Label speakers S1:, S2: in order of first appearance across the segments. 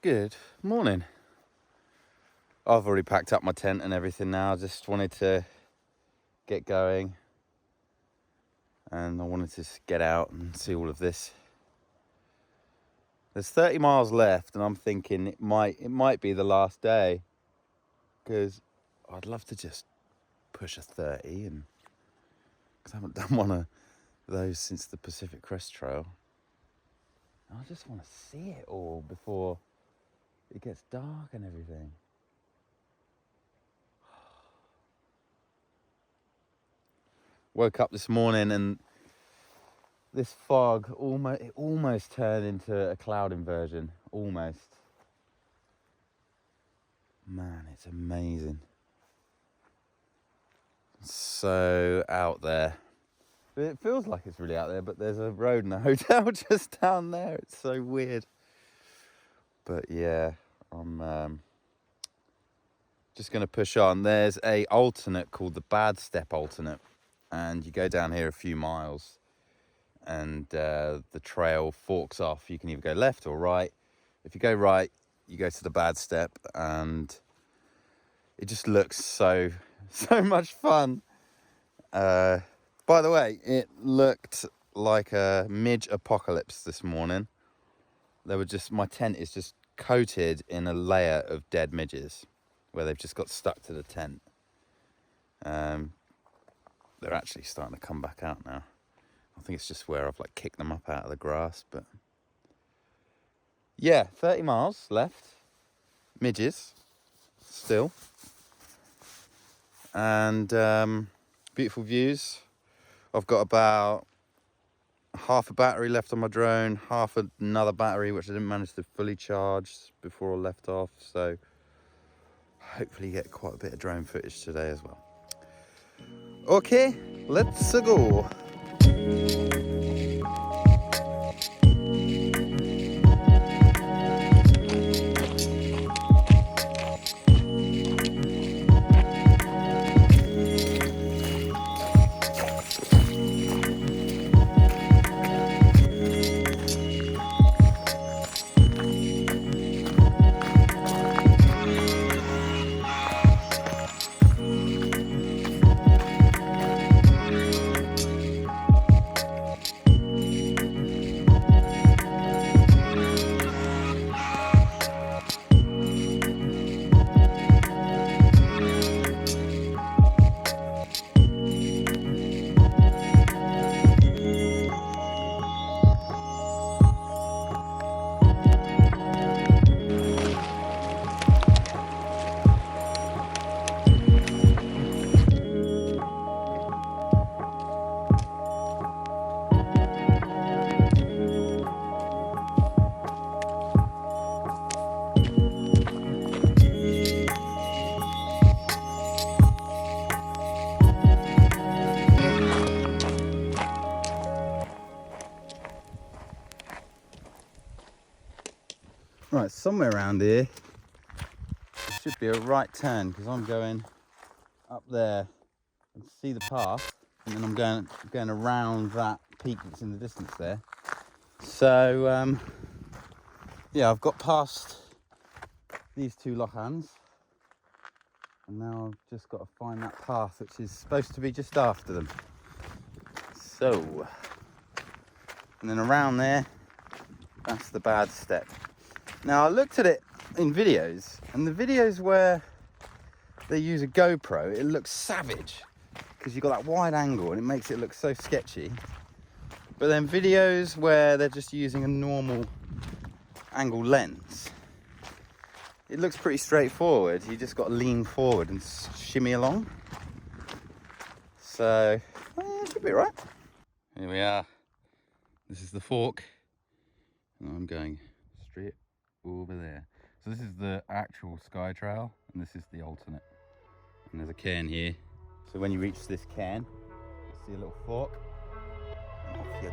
S1: Good morning. I've already packed up my tent and everything now. I just wanted to get going and I wanted to get out and see all of this. There's 30 miles left and I'm thinking it might be the last day, because I'd love to just push a 30, and because I haven't done one of those since the Pacific Crest Trail. I just want to see it all before it gets dark and everything. Woke up this morning and this fog almost turned into a cloud inversion. Almost. Man, it's amazing. It's so out there. It feels like it's really out there, but there's a road and a hotel just down there. It's so weird. But yeah, I'm just going to push on. There's a alternate called the Bad Step alternate, and you go down here a few miles and the trail forks off. You can either go left or right. If you go right, you go to the Bad Step, and it just looks so much fun. By the way, it looked like a midge apocalypse this morning. My tent is just coated in a layer of dead midges where they've just got stuck to the tent. They're actually starting to come back out now. I think it's just where I've kicked them up out of the grass, but yeah, 30 miles left. Midges still. And beautiful views. I've got about half a battery left on my drone, another battery which I didn't manage to fully charge before I left off, so hopefully get quite a bit of drone footage today as well. Okay, let's go. Right, somewhere around here there should be a right turn, because I'm going up there and see the path, and then I'm going around that peak that's in the distance there. So yeah, I've got past these two lochans, and now I've just got to find that path which is supposed to be just after them. So, and then around there, that's the Bad Step. Now, I looked at it in videos, and the videos where they use a GoPro, it looks savage, because you've got that wide angle and it makes it look so sketchy. But then videos where they're just using a normal angle lens, it looks pretty straightforward. You just got to lean forward and shimmy along. So, it should be right. Here we are. This is the fork, and I'm going straight over there. So this is the actual Skye Trail, and this is the alternate. And there's a cairn here. So when you reach this cairn, you'll see a little fork, and off you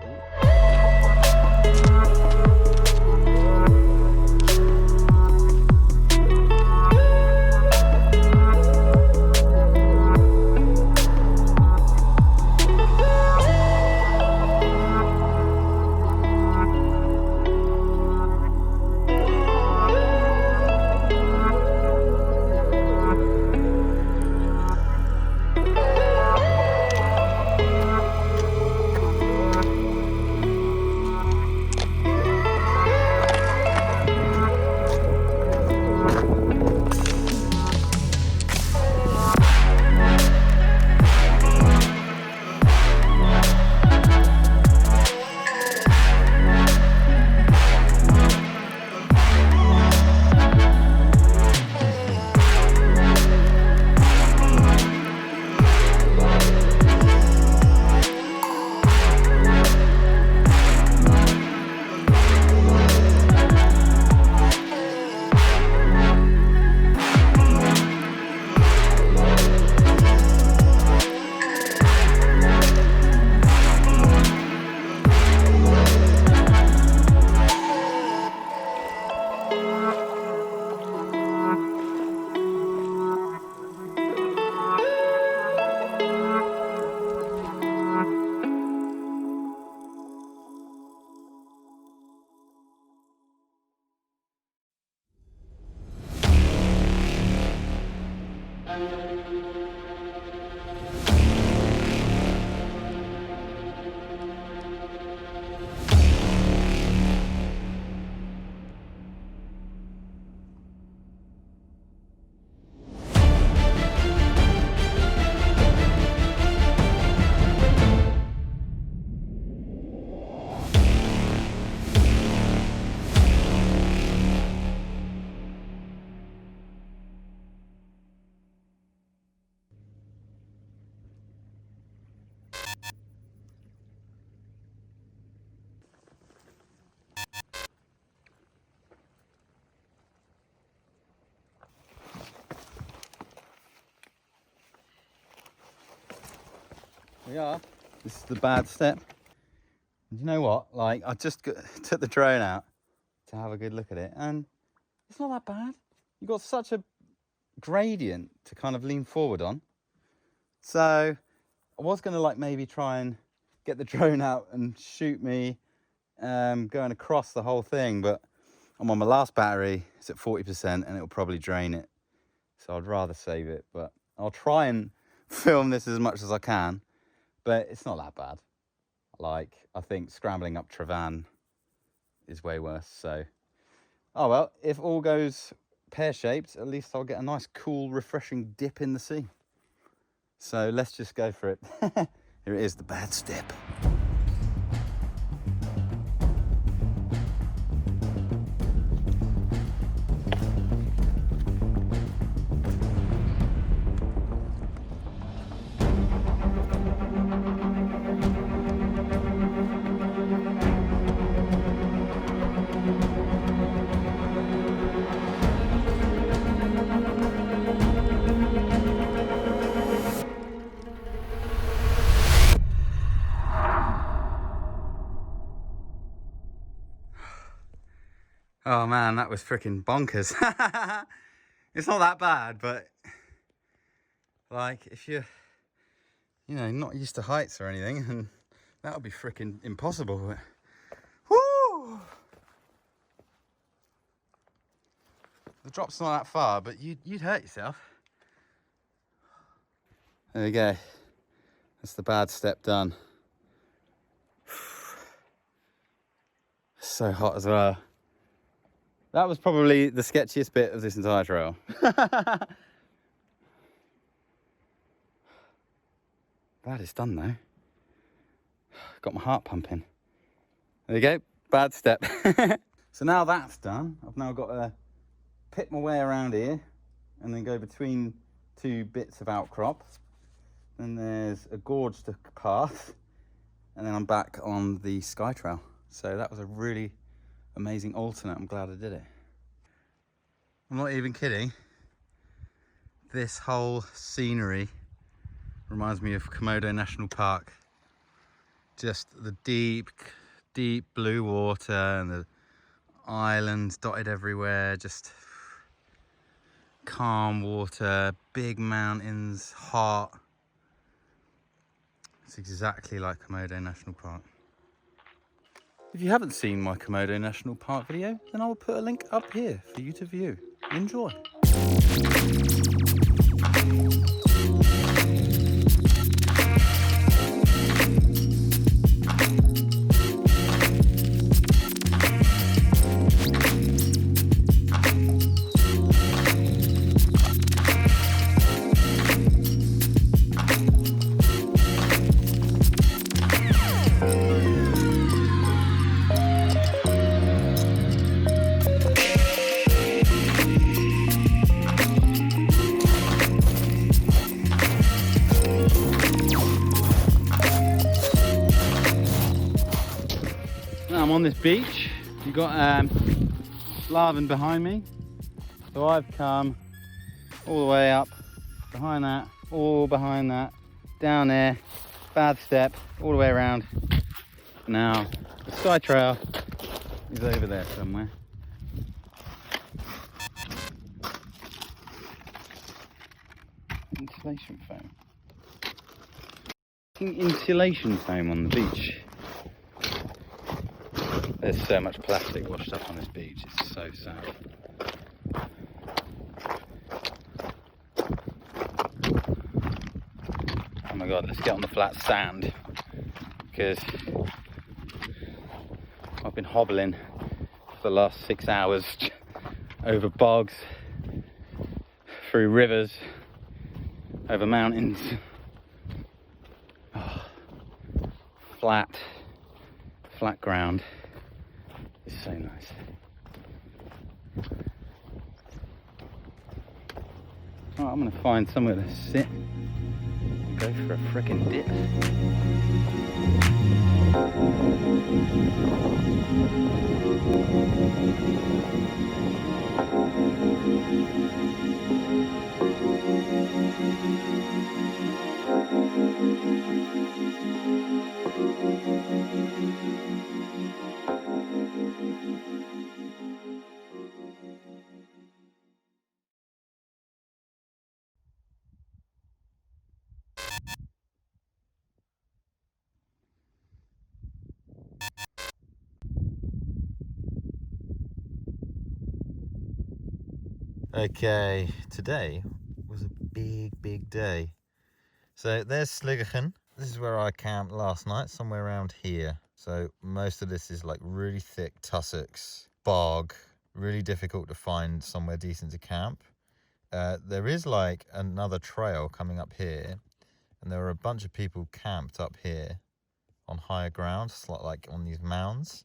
S1: We are. This is the bad step. And you know what? Like, I just took the drone out to have a good look at it, and it's not that bad. You've got such a gradient to kind of lean forward on. So I was going to like maybe try and get the drone out and shoot me going across the whole thing, but I'm on my last battery. It's at 40% and it'll probably drain it. So I'd rather save it, but I'll try and film this as much as I can, but it's not that bad. Like, I think scrambling up Travan is way worse. So, oh well, if all goes pear-shaped, at least I'll get a nice, cool, refreshing dip in the sea. So let's just go for it. Here it is, the bad step. Oh man, that was freaking bonkers. It's not that bad, but like if you're, not used to heights or anything, and that would be freaking impossible. But, whoo! The drop's not that far, but you'd hurt yourself. There we go. That's the bad step done. So hot as well. That was probably the sketchiest bit of this entire trail. Glad it's done though. Got my heart pumping. There you go, bad step. So now that's done, I've now got to pit my way around here and then go between two bits of outcrop. Then there's a gorge to pass, and then I'm back on the Skye Trail. So that was a really amazing alternate. I'm glad I did it. I'm not even kidding. This whole scenery reminds me of Komodo National Park. Just the deep, deep blue water and the islands dotted everywhere. Just calm water, big mountains, hot. It's exactly like Komodo National Park. If you haven't seen my Komodo National Park video, then I'll put a link up here for you to view. Enjoy. I'm on this beach. You've got Slaven behind me. So I've come all the way up, behind that, all behind that, down there, bad step, all the way around. Now, the Skye Trail is over there somewhere. Insulation foam. Insulation foam on the beach. There's so much plastic washed up on this beach, it's so sad. Oh my god, let's get on the flat sand, because I've been hobbling for the last 6 hours over bogs, through rivers, over mountains. Oh, flat ground. It's so nice. Right, I'm gonna find somewhere to sit and go for a frickin' dip. Okay, today was a big day. So there's Sligachan. This is where I camped last night, somewhere around here. So most of this is like really thick tussocks, bog, really difficult to find somewhere decent to camp. There is like another trail coming up here, and there are a bunch of people camped up here on higher ground, like on these mounds.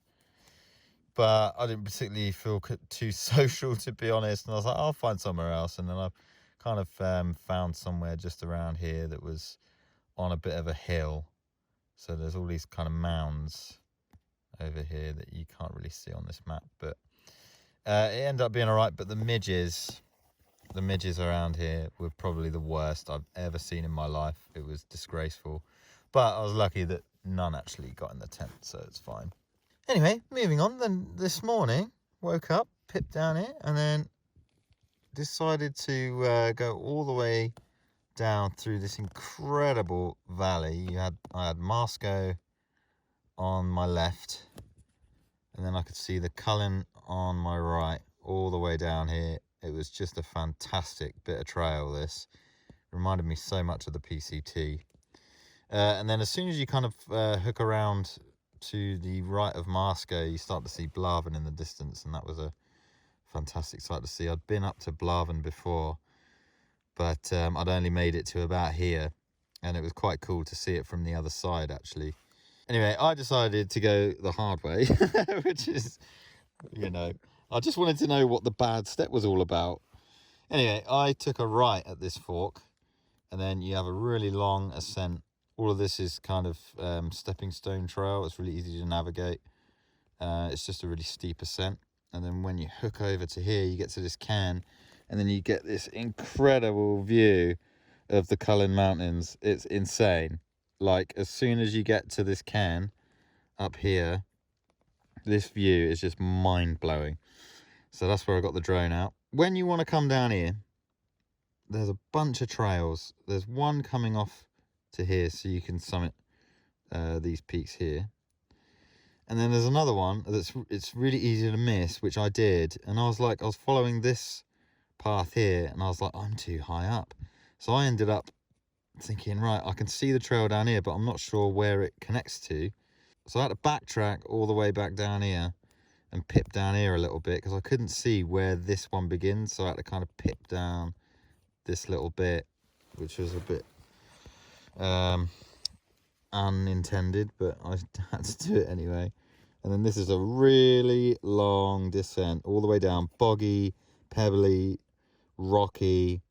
S1: But I didn't particularly feel too social, to be honest, and I was like, I'll find somewhere else. And then I kind of found somewhere just around here that was on a bit of a hill. So there's all these kind of mounds over here that you can't really see on this map, but it ended up being all right. But the midges around here were probably the worst I've ever seen in my life. It was disgraceful, but I was lucky that none actually got in the tent, so it's fine. Anyway, moving on. Then this morning, woke up, pipped down here, and then decided to go all the way down through this incredible valley. I had Masco on my left, and then I could see the Cullen on my right, all the way down here. It was just a fantastic bit of trail. This reminded me so much of the PCT. And then as soon as you kind of hook around to the right of Masco, you start to see Blavan in the distance, and that was a fantastic sight to see. I'd been up to Blavan before, but I'd only made it to about here, and it was quite cool to see it from the other side, actually. Anyway, I decided to go the hard way, which is, I just wanted to know what the bad step was all about. Anyway, I took a right at this fork, and then you have a really long ascent. All of this is kind of stepping stone trail. It's really easy to navigate. It's just a really steep ascent. And then when you hook over to here, you get to this cairn, and then you get this incredible view of the Cullen Mountains. It's insane. Like, as soon as you get to this cairn up here, this view is just mind-blowing. So that's where I got the drone out. When you want to come down here, there's a bunch of trails. There's one coming off to here, so you can summit these peaks here. And then there's another one it's really easy to miss, which I did. And I was following this path here, and I was like, I'm too high up. So I ended up thinking, right, I can see the trail down here, but I'm not sure where it connects to. So I had to backtrack all the way back down here and pip down here a little bit, because I couldn't see where this one begins. So I had to kind of pip down this little bit, which was a bit unintended, but I had to do it anyway. And then this is a really long descent all the way down, boggy, pebbly, rocky,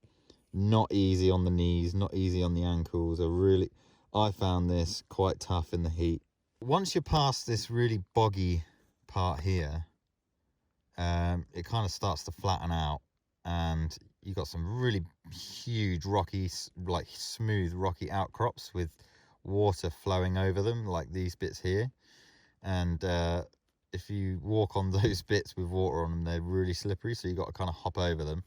S1: not easy on the knees, not easy on the ankles. I found this quite tough in the heat. Once you're past this really boggy part here, it kind of starts to flatten out, and you got some really huge rocky, like smooth rocky outcrops with water flowing over them, like these bits here. And if you walk on those bits with water on them, they're really slippery, so you got to kind of hop over them.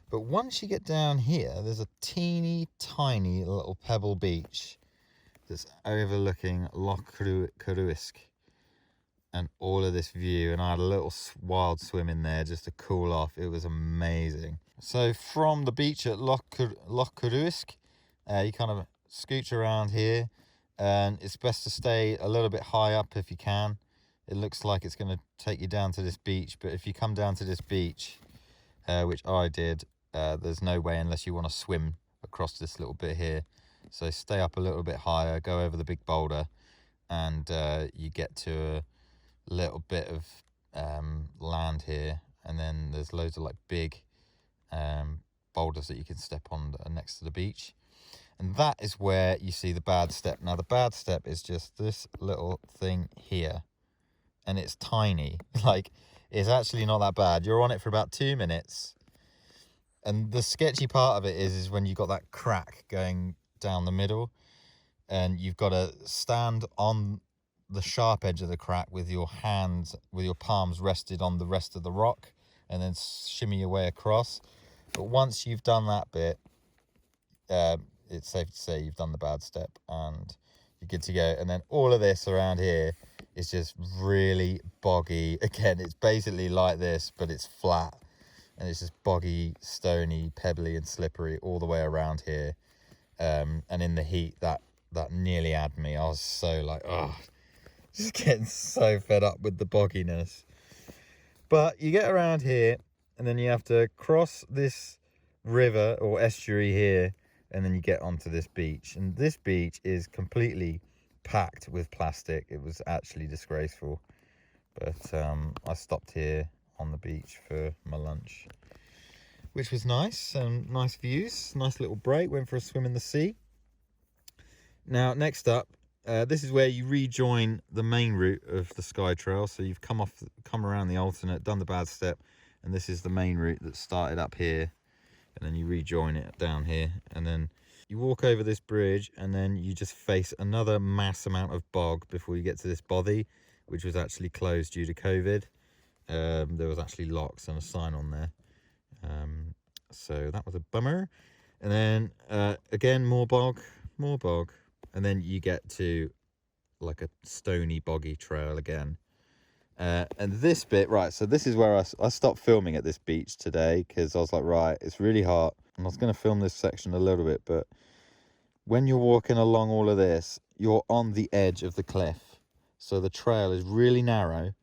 S1: But once you get down here, there's a teeny tiny little pebble beach that's overlooking Loch Caruisk and all of this view. And I had a little wild swim in there just to cool off. It was amazing. So from the beach at Loch Caruisk, you kind of scooch around here, and it's best to stay a little bit high up if you can. It looks like it's going to take you down to this beach, but if you come down to this beach, which I did, there's no way unless you want to swim across this little bit here. So stay up a little bit higher, go over the big boulder, and you get to a little bit of land here, and then there's loads of like big boulders that you can step on next to the beach. And that is where you see the bad step. Now the bad step is just this little thing here, and it's tiny. Like, it's actually not that bad. You're on it for about 2 minutes, and the sketchy part of it is when you got that crack going down the middle, and you've got to stand on the sharp edge of the crack with your palms rested on the rest of the rock, and then shimmy your way across. But once you've done that bit, it's safe to say you've done the bad step and you're good to go. And then all of this around here is just really boggy. Again, it's basically like this, but it's flat.
S2: and it's just boggy, stony, pebbly and slippery all the way around here. And in the heat, that nearly had me. I was so like, oh, just getting so fed up with the bogginess. But you get around here, and then you have to cross this river or estuary here, and then you get onto this beach. And this beach is completely packed with plastic. It was actually disgraceful. But I stopped here on the beach for my lunch, which was nice. Nice views, nice little break. Went for a swim in the sea. Now, next up, this is where you rejoin the main route of the Skye Trail. So you've come around the alternate, done the bad step, and this is the main route that started up here, and then you rejoin it down here, and then you walk over this bridge, and then you just face another mass amount of bog before you get to this bothy, which was actually closed due to COVID. There was actually locks and a sign on there, so that was a bummer. And then again, more bog, and then you get to like a stony, boggy trail again. And this bit, right, so this is where I stopped filming at this beach today, because I was like, right, it's really hot, and I was going to film this section a little bit, but when you're walking along all of this, you're on the edge of the cliff. So the trail is really narrow,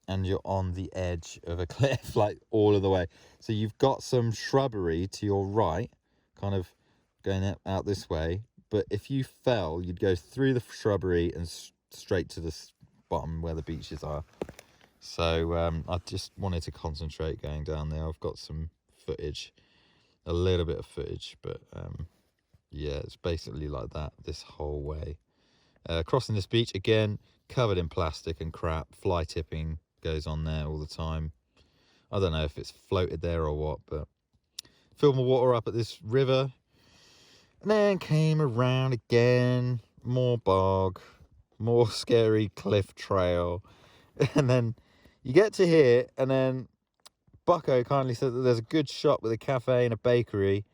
S2: and you're on the edge of a cliff, like all of the way. So you've got some shrubbery to your right, kind of going out this way. But if you fell, you'd go through the shrubbery and straight to the bottom where the beaches are. So I just wanted to concentrate going down there. I've got some footage, a little bit of footage, but yeah, it's basically like that this whole way. Crossing this beach, again, covered in plastic and crap. Fly tipping goes on there all the time. I don't know if it's floated there or what, but filled my water up at this river, and then came around again, more bog, more scary cliff trail, and then you get to here, and then Bucko kindly said that there's a good shop with a cafe and a bakery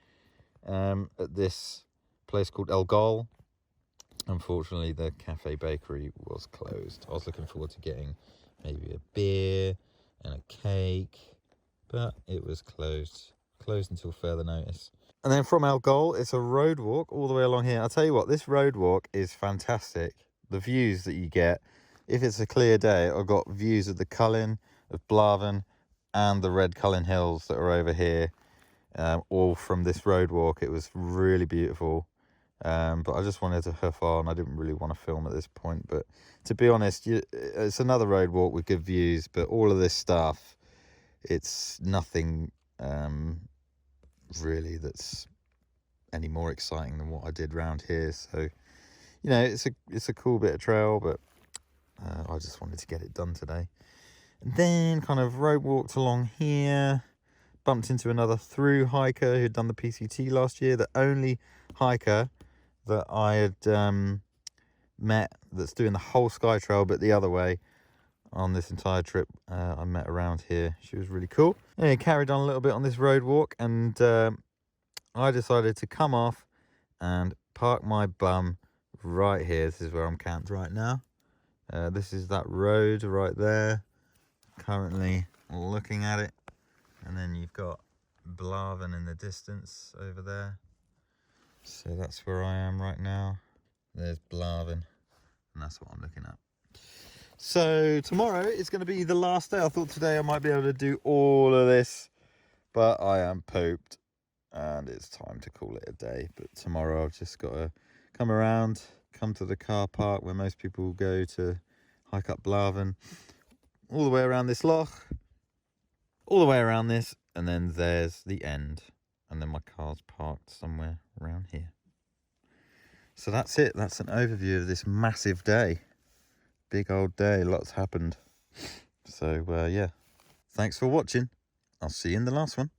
S2: at this place called Elgol. Unfortunately, the cafe bakery was closed. I was looking forward to getting maybe a beer and a cake, but it was closed until further notice. And then from Elgol, it's a road walk all the way along here. I'll tell you what, this road walk is fantastic. The views that you get, if it's a clear day, I've got views of the Cullen, of Blavan, and the Red Cullen Hills that are over here, all from this road walk. It was really beautiful. But I just wanted to hoof on. I didn't really want to film at this point, but to be honest, it's another road walk with good views, but all of this stuff, it's nothing really that's any more exciting than what I did round here. So, you know, it's a cool bit of trail, but I just wanted to get it done today. And then kind of road walked along here, bumped into another through hiker who'd done the PCT last year, the only hiker that I had met that's doing the whole Skye Trail but the other way on this entire trip. I met around here. She was really cool. Anyway, carried on a little bit on this road walk, and I decided to come off and park my bum right here. This is where I'm camped right now. This is that road right there, currently looking at it, and then you've got Blavan in the distance over there. So that's where I am right now. There's Blavan, and that's what I'm looking at. So tomorrow is going to be the last day. I thought today I might be able to do all of this, but I am pooped, and it's time to call it a day. But tomorrow I've just got to come around, come to the car park where most people go to hike up Blavan, all the way around this loch, all the way around this, and then there's the end. And then my car's parked somewhere around here. So that's it. That's an overview of this massive day. Big old day. Lots happened. So, yeah. Thanks for watching. I'll see you in the last one.